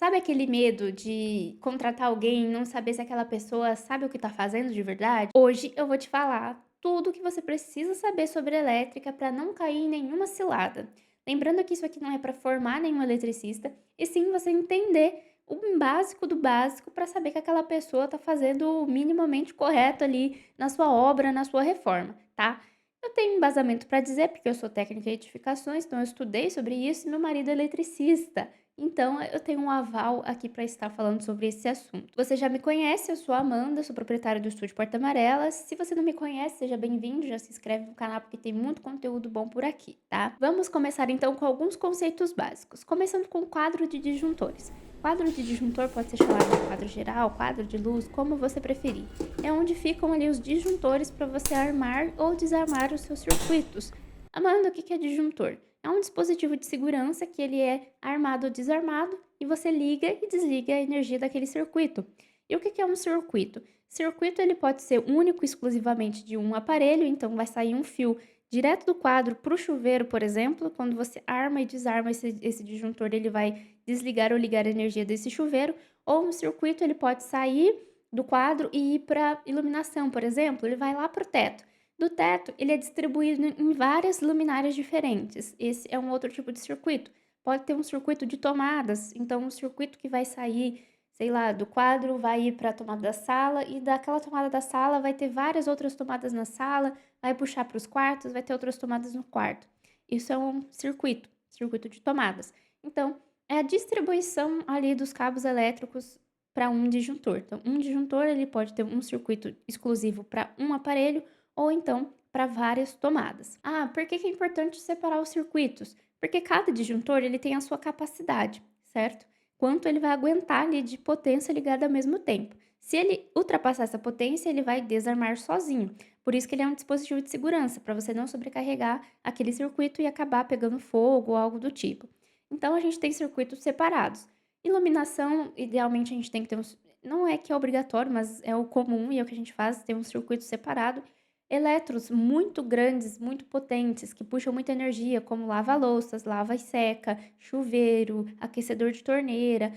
Sabe aquele medo de contratar alguém e não saber se aquela pessoa sabe o que tá fazendo de verdade? Hoje eu vou te falar tudo o que você precisa saber sobre elétrica para não cair em nenhuma cilada. Lembrando que isso aqui não é para formar nenhum eletricista, e sim você entender o básico do básico para saber que aquela pessoa tá fazendo o minimamente correto ali na sua obra, na sua reforma, tá? Eu tenho embasamento para dizer, porque eu sou técnica em edificações, então eu estudei sobre isso e meu marido é eletricista. Então, eu tenho um aval aqui para estar falando sobre esse assunto. Você já me conhece, eu sou a Amanda, sou proprietária do estúdio Porta Amarelas. Se você não me conhece, seja bem-vindo, já se inscreve no canal porque tem muito conteúdo bom por aqui, tá? Vamos começar então com alguns conceitos básicos, começando com o quadro de disjuntores. Quadro de disjuntor pode ser chamado de quadro geral, quadro de luz, como você preferir. É onde ficam ali os disjuntores para você armar ou desarmar os seus circuitos. Amanda, o que é disjuntor? É um dispositivo de segurança que ele é armado ou desarmado e você liga e desliga a energia daquele circuito. E o que é um circuito? Circuito ele pode ser único exclusivamente de um aparelho, então vai sair um fio direto do quadro para o chuveiro, por exemplo. Quando você arma e desarma esse disjuntor, ele vai desligar ou ligar a energia desse chuveiro. Ou um circuito ele pode sair do quadro e ir para iluminação, por exemplo, ele vai lá para o teto. Do teto, ele é distribuído em várias luminárias diferentes. Esse é um outro tipo de circuito. Pode ter um circuito de tomadas, então um circuito que vai sair, sei lá, do quadro, vai ir para a tomada da sala e daquela tomada da sala vai ter várias outras tomadas na sala, vai puxar para os quartos, vai ter outras tomadas no quarto. Isso é um circuito, circuito de tomadas. Então, é a distribuição ali dos cabos elétricos para um disjuntor. Então, um disjuntor ele pode ter um circuito exclusivo para um aparelho ou então para várias tomadas. Ah, por que que é importante separar os circuitos? Porque cada disjuntor ele tem a sua capacidade, certo? Quanto ele vai aguentar ali de potência ligada ao mesmo tempo. Se ele ultrapassar essa potência, ele vai desarmar sozinho. Por isso que ele é um dispositivo de segurança, para você não sobrecarregar aquele circuito e acabar pegando fogo ou algo do tipo. Então a gente tem circuitos separados. Iluminação, idealmente a gente tem que ter um. Não é que é obrigatório, mas é o comum e é o que a gente faz, ter um circuito separado. Elétrons muito grandes, muito potentes, que puxam muita energia, como lava-louças, lava e seca, chuveiro, aquecedor de torneira,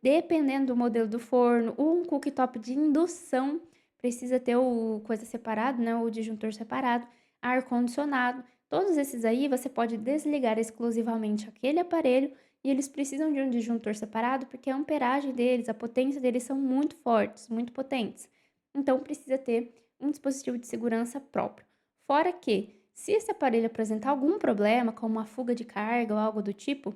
dependendo do modelo do forno, um cooktop de indução precisa ter o coisa separado, né, o disjuntor separado, ar-condicionado. Todos esses aí você pode desligar exclusivamente aquele aparelho e eles precisam de um disjuntor separado porque a amperagem deles, a potência deles são muito fortes, muito potentes. Então precisa ter um dispositivo de segurança próprio. Fora que, se esse aparelho apresentar algum problema, como uma fuga de carga ou algo do tipo,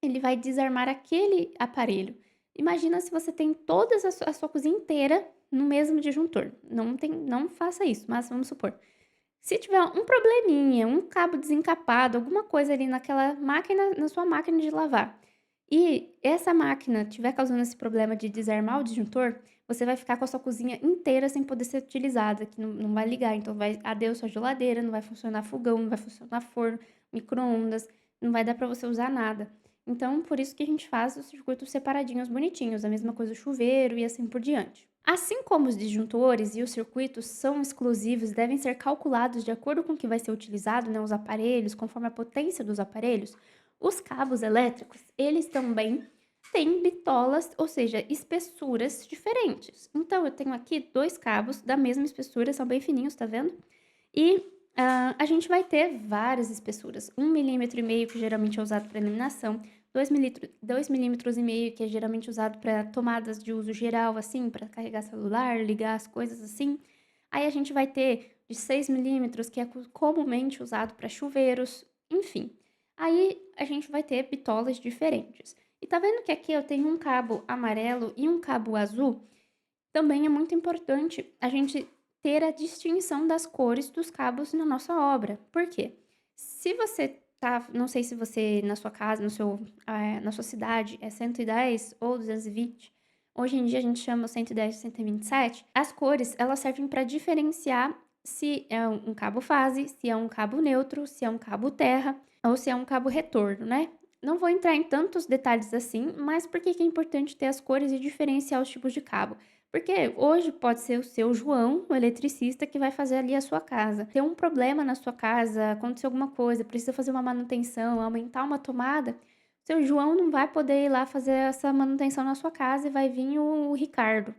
ele vai desarmar aquele aparelho. Imagina se você tem toda a sua cozinha inteira no mesmo disjuntor. Não faça isso, mas vamos supor. Se tiver um probleminha, um cabo desencapado, alguma coisa ali naquela máquina, na sua máquina de lavar, e essa máquina estiver causando esse problema de desarmar o disjuntor, você vai ficar com a sua cozinha inteira sem poder ser utilizada, que não vai ligar. Então vai adeus sua geladeira, não vai funcionar fogão, não vai funcionar forno, micro-ondas, não vai dar para você usar nada. Então, por isso que a gente faz os circuitos separadinhos, bonitinhos, a mesma coisa o chuveiro e assim por diante. Assim como os disjuntores e os circuitos são exclusivos, devem ser calculados de acordo com o que vai ser utilizado, né, os aparelhos, conforme a potência dos aparelhos, os cabos elétricos, eles também têm bitolas, ou seja, espessuras diferentes. Então, eu tenho aqui 2 cabos da mesma espessura, são bem fininhos, tá vendo? E, a gente vai ter várias espessuras, 1,5 mm, que geralmente é usado para iluminação, 2,5 mm, que é geralmente usado para tomadas de uso geral, assim, para carregar celular, ligar as coisas assim. Aí a gente vai ter de 6 mm, que é comumente usado para chuveiros, enfim. Aí a gente vai ter bitolas diferentes. E tá vendo que aqui eu tenho um cabo amarelo e um cabo azul? Também é muito importante a gente ter a distinção das cores dos cabos na nossa obra. Por quê? Se você tá, não sei se você na sua casa, na sua cidade é 110 ou 220. Hoje em dia a gente chama 110 e 127. As cores, elas servem para diferenciar se é um cabo fase, se é um cabo neutro, se é um cabo terra ou se é um cabo retorno, né? Não vou entrar em tantos detalhes assim, mas por que que é importante ter as cores e diferenciar os tipos de cabo? Porque hoje pode ser o seu João, o eletricista, que vai fazer ali a sua casa. Ter um problema na sua casa, acontecer alguma coisa, precisa fazer uma manutenção, aumentar uma tomada, Seu João não vai poder ir lá fazer essa manutenção na sua casa e vai vir o Ricardo.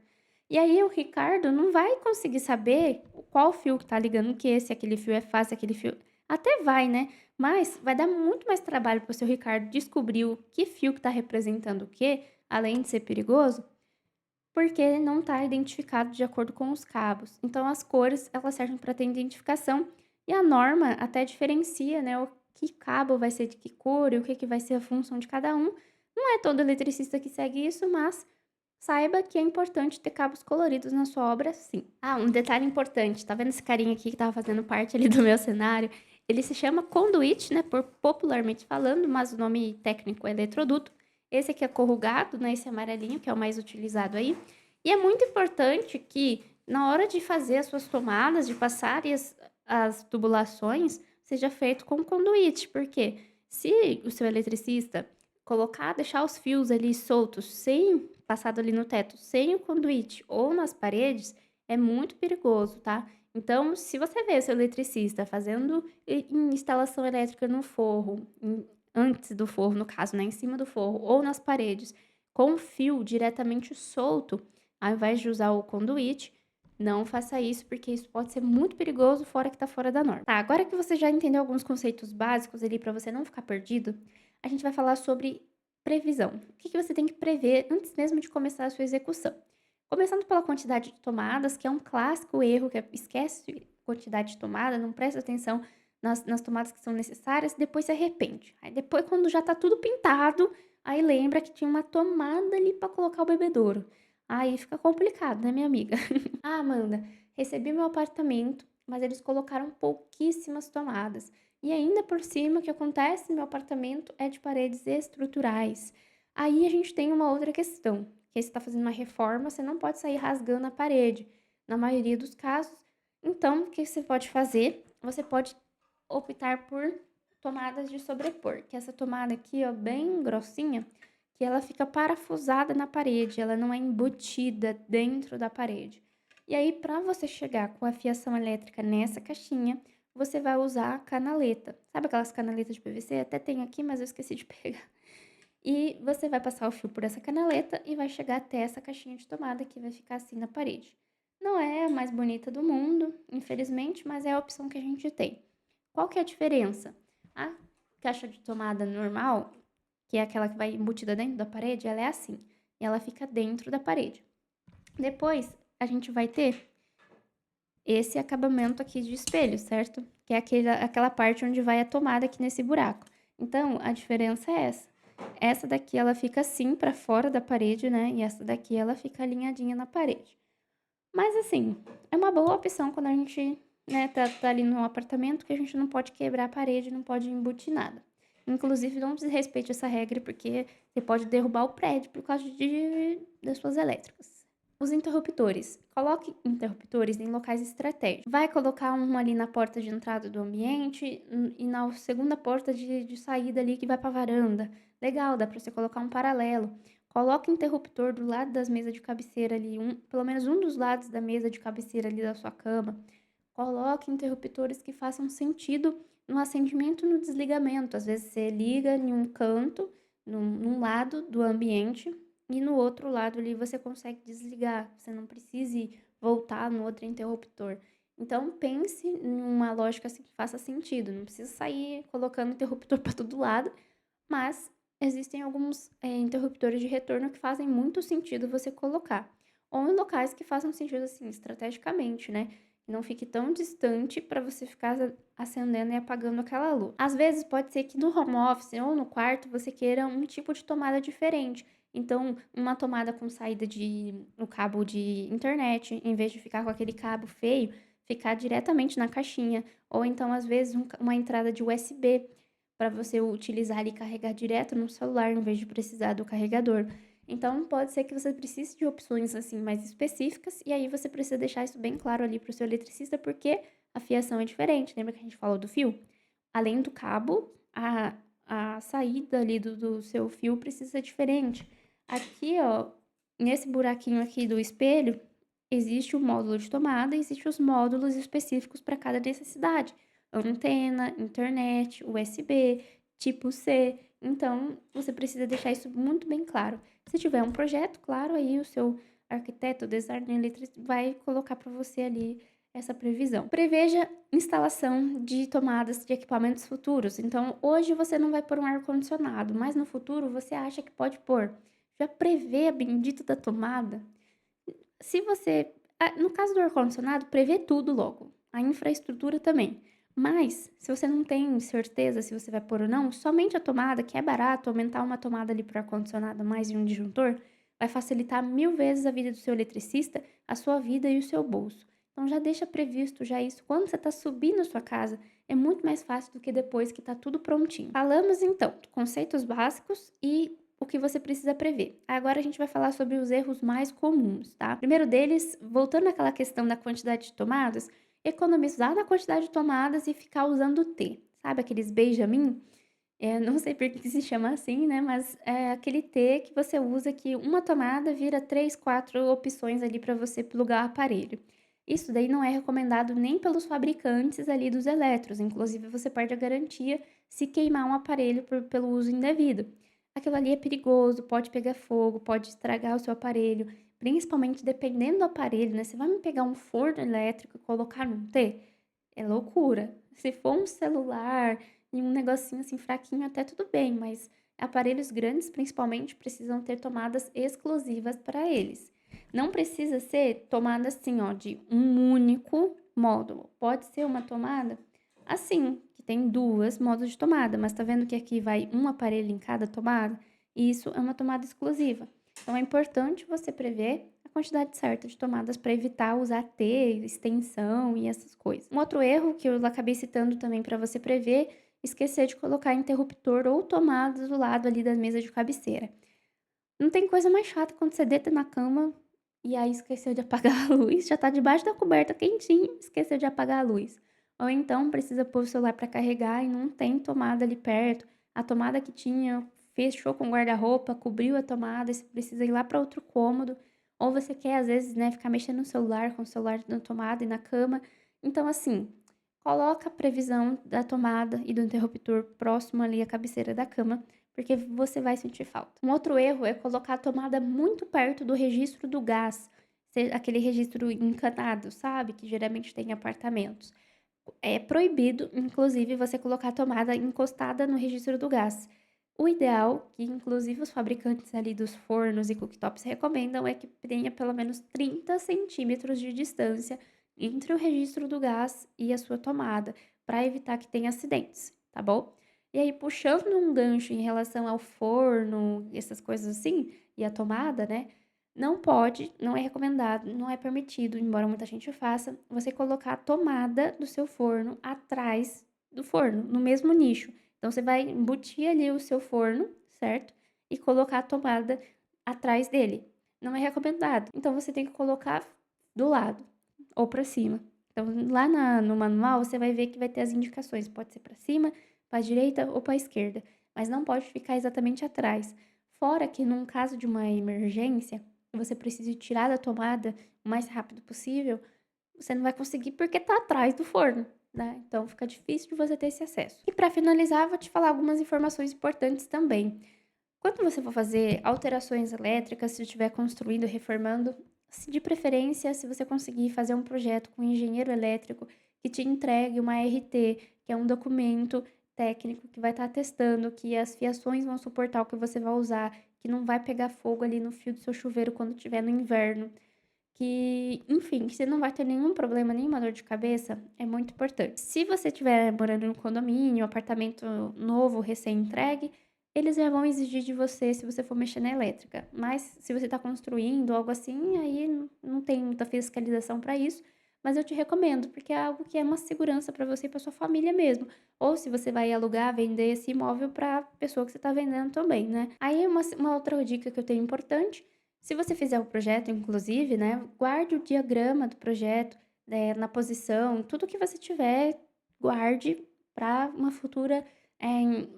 E aí o Ricardo não vai conseguir saber qual fio que tá ligando o quê, se aquele fio é fácil, se aquele fio até vai, né, mas vai dar muito mais trabalho para o seu Ricardo descobrir o que fio que tá representando o quê, além de ser perigoso, porque não está identificado de acordo com os cabos. Então as cores, elas servem para ter identificação e a norma até diferencia, né, o que cabo vai ser de que cor e o que que vai ser a função de cada um. Não é todo eletricista que segue isso, mas saiba que é importante ter cabos coloridos na sua obra, sim. Ah, um detalhe importante, tá vendo esse carinha aqui que estava fazendo parte ali do meu cenário? Ele se chama conduíte, né, por popularmente falando, mas o nome técnico é eletroduto. Esse aqui é corrugado, né, esse amarelinho, que é o mais utilizado aí. E é muito importante que, na hora de fazer as suas tomadas, de passar as tubulações, seja feito com conduíte, porque se o seu eletricista deixar os fios ali soltos, sem passado ali no teto, sem o conduíte ou nas paredes, é muito perigoso, tá? Então, se você vê seu eletricista fazendo instalação elétrica no forro, antes do forro, no caso, né, em cima do forro ou nas paredes, com o fio diretamente solto, ao invés de usar o conduíte, não faça isso, porque isso pode ser muito perigoso, fora que tá fora da norma. Tá, agora que você já entendeu alguns conceitos básicos ali para você não ficar perdido, a gente vai falar sobre previsão. O que que você tem que prever antes mesmo de começar a sua execução? Começando pela quantidade de tomadas, que é um clássico erro, que é esquece quantidade de tomada, não presta atenção nas tomadas que são necessárias, depois se arrepende. Aí depois, quando já tá tudo pintado, aí lembra que tinha uma tomada ali para colocar o bebedouro. Aí fica complicado, né, minha amiga? Ah, Amanda, recebi meu apartamento, mas eles colocaram pouquíssimas tomadas. E ainda por cima, o que acontece? Meu apartamento é de paredes estruturais. Aí a gente tem uma outra questão, que você está fazendo uma reforma, você não pode sair rasgando a parede, na maioria dos casos. Então, o que você pode fazer? Você pode optar por tomadas de sobrepor, que é essa tomada aqui, ó, bem grossinha, que ela fica parafusada na parede, ela não é embutida dentro da parede. E aí, para você chegar com a fiação elétrica nessa caixinha, você vai usar a canaleta. Sabe aquelas canaletas de PVC? Até tem aqui, mas eu esqueci de pegar. E você vai passar o fio por essa canaleta e vai chegar até essa caixinha de tomada que vai ficar assim na parede. Não é a mais bonita do mundo, infelizmente, mas é a opção que a gente tem. Qual que é a diferença? A caixa de tomada normal, que é aquela que vai embutida dentro da parede, ela é assim. E ela fica dentro da parede. Depois, a gente vai ter esse acabamento aqui de espelho, certo? Que é aquela parte onde vai a tomada aqui nesse buraco. Então, a diferença é essa. Essa daqui ela fica assim para fora da parede, né? E essa daqui ela fica alinhadinha na parede. Mas assim, é uma boa opção quando a gente, né, tá ali no apartamento que a gente não pode quebrar a parede, não pode embutir nada. Inclusive, não desrespeite essa regra, porque você pode derrubar o prédio por causa das suas elétricas. Os interruptores. Coloque interruptores em locais estratégicos. Vai colocar um ali na porta de entrada do ambiente e na segunda porta de saída ali que vai para a varanda. Legal, dá para você colocar um paralelo. Coloque interruptor do lado das mesas de cabeceira ali, pelo menos um dos lados da mesa de cabeceira ali da sua cama. Coloque interruptores que façam sentido no acendimento e no desligamento. Às vezes você liga em um canto, num lado do ambiente, e no outro lado ali você consegue desligar. Você não precise voltar no outro interruptor. Então pense em uma lógica assim que faça sentido. Não precisa sair colocando interruptor para todo lado, mas existem alguns interruptores de retorno que fazem muito sentido você colocar. Ou em locais que façam sentido assim, estrategicamente, né? Não fique tão distante para você ficar acendendo e apagando aquela luz. Às vezes pode ser que no home office ou no quarto você queira um tipo de tomada diferente. Então, uma tomada com saída no cabo de internet, em vez de ficar com aquele cabo feio, ficar diretamente na caixinha. Ou então, às vezes, uma entrada de USB para você utilizar e carregar direto no celular, em vez de precisar do carregador. Então, pode ser que você precise de opções assim mais específicas, e aí você precisa deixar isso bem claro ali para o seu eletricista, porque a fiação é diferente. Lembra que a gente falou do fio? Além do cabo, a saída ali do seu fio precisa ser diferente. Aqui, ó, nesse buraquinho aqui do espelho, existe o módulo de tomada e existe os módulos específicos para cada necessidade. Antena, internet, USB, tipo C. Então, você precisa deixar isso muito bem claro. Se tiver um projeto, claro, aí o seu arquiteto, designer, eletricista vai colocar para você ali essa previsão. Preveja instalação de tomadas de equipamentos futuros. Então, hoje você não vai pôr um ar-condicionado, mas no futuro você acha que pode pôr. Já prevê a bendita da tomada. Se você no caso do ar-condicionado, prevê tudo logo, a infraestrutura também. Mas, se você não tem certeza se você vai pôr ou não, somente a tomada, que é barato, aumentar uma tomada ali para o ar-condicionado mais de um disjuntor, vai facilitar 1000 vezes a vida do seu eletricista, a sua vida e o seu bolso. Então já deixa previsto já isso quando você está subindo a sua casa, é muito mais fácil do que depois que está tudo prontinho. Falamos então conceitos básicos e o que você precisa prever. Agora a gente vai falar sobre os erros mais comuns, tá? Primeiro deles, voltando àquela questão da quantidade de tomadas, economizar na quantidade de tomadas e ficar usando T. Sabe aqueles Benjamin? Não sei por que se chama assim, né? Mas é aquele T que você usa que uma tomada vira 3, 4 opções ali para você plugar o aparelho. Isso daí não é recomendado nem pelos fabricantes ali dos eletros, inclusive você perde a garantia se queimar um aparelho pelo uso indevido. Aquilo ali é perigoso, pode pegar fogo, pode estragar o seu aparelho, principalmente dependendo do aparelho, né? Você vai me pegar um forno elétrico e colocar num T? É loucura. Se for um celular e um negocinho assim fraquinho, até tudo bem, mas aparelhos grandes, principalmente, precisam ter tomadas exclusivas para eles. Não precisa ser tomada assim, ó, de um único módulo. Pode ser uma tomada assim, que tem duas modos de tomada, mas tá vendo que aqui vai um aparelho em cada tomada? Isso é uma tomada exclusiva. Então é importante você prever a quantidade certa de tomadas para evitar usar T, extensão e essas coisas. Um outro erro que eu acabei citando também para você prever, esquecer de colocar interruptor ou tomada do lado ali da mesa de cabeceira. Não tem coisa mais chata quando você deita na cama e aí esqueceu de apagar a luz, já tá debaixo da coberta quentinho, esqueceu de apagar a luz. Ou então precisa pôr o celular para carregar e não tem tomada ali perto. A tomada que tinha fechou com guarda-roupa, cobriu a tomada, e você precisa ir lá para outro cômodo. Ou você quer, às vezes, né, ficar mexendo no celular, com o celular na tomada e na cama. Então, assim, coloca a previsão da tomada e do interruptor próximo ali à cabeceira da cama, porque você vai sentir falta. Um outro erro é colocar a tomada muito perto do registro do gás, aquele registro encanado, sabe? Que geralmente tem em apartamentos. É proibido, inclusive, você colocar a tomada encostada no registro do gás. O ideal, que inclusive os fabricantes ali dos fornos e cooktops recomendam, é que tenha pelo menos 30 centímetros de distância entre o registro do gás e a sua tomada, para evitar que tenha acidentes, tá bom? E aí, puxando um gancho em relação ao forno, essas coisas assim, e a tomada, né? Não pode, não é recomendado, não é permitido, embora muita gente faça, você colocar a tomada do seu forno atrás do forno, no mesmo nicho. Então você vai embutir ali o seu forno, certo? E colocar a tomada atrás dele. Não é recomendado. Então você tem que colocar do lado ou para cima. Então lá no manual você vai ver que vai ter as indicações, pode ser para cima, para direita ou para esquerda, mas não pode ficar exatamente atrás. Fora que num caso de uma emergência, você precisa tirar da tomada o mais rápido possível, você não vai conseguir porque tá atrás do forno, né? Então fica difícil de você ter esse acesso. E para finalizar, vou te falar algumas informações importantes também. Quando você for fazer alterações elétricas, se estiver construindo, reformando, de preferência, se você conseguir fazer um projeto com um engenheiro elétrico que te entregue uma RT, que é um documento técnico que vai estar atestando que as fiações vão suportar o que você vai usar, que não vai pegar fogo ali no fio do seu chuveiro quando estiver no inverno, que, enfim, que você não vai ter nenhum problema, nenhuma dor de cabeça, é muito importante. Se você estiver morando em um condomínio, apartamento novo, recém-entregue, eles já vão exigir de você se você for mexer na elétrica. Mas se você está construindo algo assim, aí não tem muita fiscalização para isso. Mas eu te recomendo, porque é algo que é uma segurança para você e para sua família mesmo. Ou se você vai alugar, vender esse imóvel para a pessoa que você está vendendo também, né? Aí uma outra dica que eu tenho importante, se você fizer o projeto, inclusive, né, guarde o diagrama do projeto, na posição, tudo que você tiver, guarde para uma futura,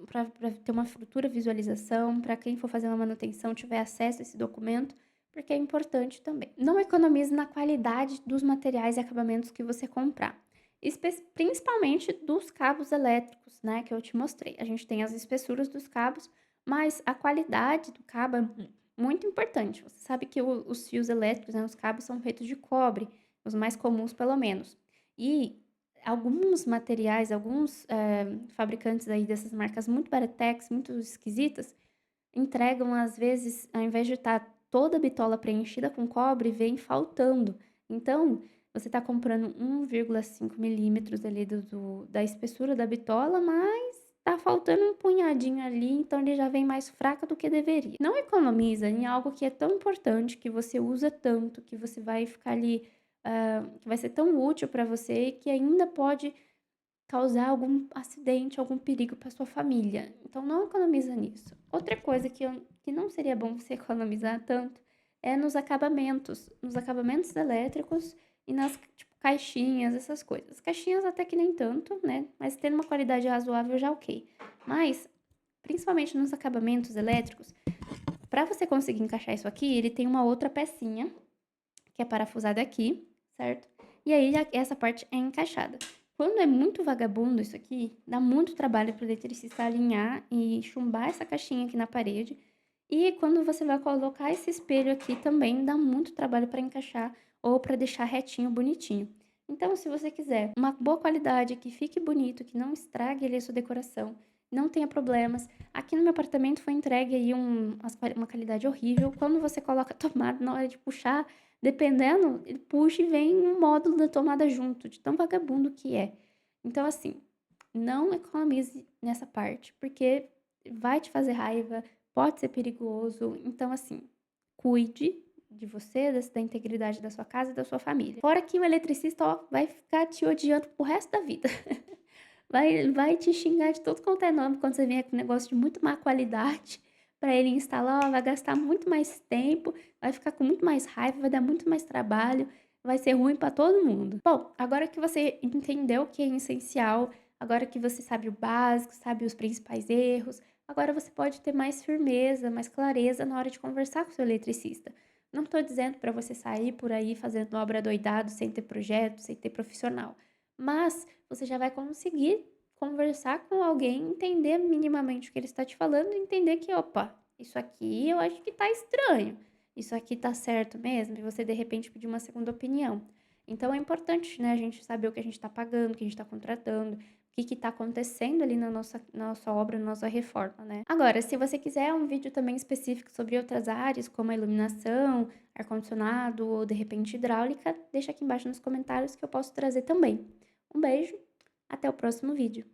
para ter uma futura visualização, para quem for fazer uma manutenção tiver acesso a esse documento, porque é importante também. Não economize na qualidade dos materiais e acabamentos que você comprar. Principalmente dos cabos elétricos, né, que eu te mostrei. A gente tem as espessuras dos cabos, mas a qualidade do cabo é muito importante. Você sabe que os fios elétricos, né, os cabos são feitos de cobre, os mais comuns pelo menos. E alguns materiais, alguns, fabricantes aí dessas marcas muito baratex, muito esquisitas, entregam às vezes, ao invés de estar toda a bitola preenchida com cobre, vem faltando. Então, você está comprando 1,5 milímetros ali da espessura da bitola, mas tá faltando um punhadinho ali, então ele já vem mais fraco do que deveria. Não economiza em algo que é tão importante, que você usa tanto, que você vai ficar ali, que vai ser tão útil para você e que ainda pode causar algum acidente, algum perigo para sua família. Então não economiza nisso. Outra coisa que não seria bom você economizar tanto é nos acabamentos elétricos e nas, tipo, caixinhas, essas coisas. Caixinhas até que nem tanto, né? Mas tendo uma qualidade razoável já ok. Mas, principalmente nos acabamentos elétricos, para você conseguir encaixar isso aqui, ele tem uma outra pecinha que é parafusada aqui, certo? E aí essa parte é encaixada. Quando é muito vagabundo isso aqui, dá muito trabalho para o eletricista alinhar e chumbar essa caixinha aqui na parede. E quando você vai colocar esse espelho aqui também, dá muito trabalho para encaixar ou para deixar retinho, bonitinho. Então, se você quiser uma boa qualidade, que fique bonito, que não estrague ali a sua decoração, não tenha problemas. Aqui no meu apartamento foi entregue aí uma qualidade horrível. Quando você coloca a tomada na hora de puxar, dependendo, ele puxa e vem um módulo da tomada junto, de tão vagabundo que é. Então, assim, não economize nessa parte, porque vai te fazer raiva, pode ser perigoso. Então, assim, cuide de você, da integridade da sua casa e da sua família. Fora que o eletricista, ó, vai ficar te odiando pro resto da vida. Vai te xingar de todo quanto é nome quando você vier com um negócio de muito má qualidade para ele instalar, ó, vai gastar muito mais tempo, vai ficar com muito mais raiva, vai dar muito mais trabalho, vai ser ruim para todo mundo. Bom, agora que você entendeu o que é essencial, agora que você sabe o básico, sabe os principais erros, agora você pode ter mais firmeza, mais clareza na hora de conversar com o seu eletricista. Não estou dizendo para você sair por aí fazendo obra doidado, sem ter projeto, sem ter profissional. Mas você já vai conseguir conversar com alguém, entender minimamente o que ele está te falando e entender que, opa, isso aqui eu acho que tá estranho. Isso aqui tá certo mesmo? E você de repente pedir uma segunda opinião. Então é importante, né, a gente saber o que a gente está pagando, o que a gente está contratando, o que está acontecendo ali na nossa obra, na nossa reforma, né? Agora, se você quiser um vídeo também específico sobre outras áreas, como a iluminação, ar-condicionado ou de repente hidráulica, deixa aqui embaixo nos comentários que eu posso trazer também. Um beijo, até o próximo vídeo.